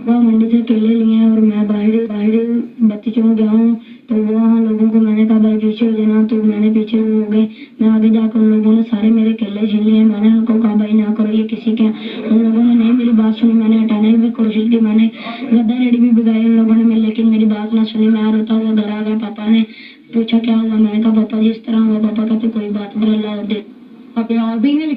वह मंडी से केले लिए हैं और मैं बाहर बाहर बत्ती चौक गया हूँ। तो वहाँ लोगों को मैंने कहा भाई पीछे हो जाना, तो मैंने पीछे हो गए। मैं आगे जाकर उन लोगों ने सारे मेरे केले छीन लिए। मैंने उनको कहा भाई ना करो, ये किसी के। उन लोगों ने नहीं मेरी बात सुनी, मैंने हटाने की कोशिश की, मैंने गद्दा रेडी भी बिगाई उन लोगों ने, लेकिन मेरी बात ना सुनी। मैं रोता हुआ घर आ गया। पापा ने पूछा क्या हुआ, मैंने कहा पापा जी इस तरह हुआ। पापा कहते कोई बात नहीं, अल्लाह और दे। पापा और भी नहीं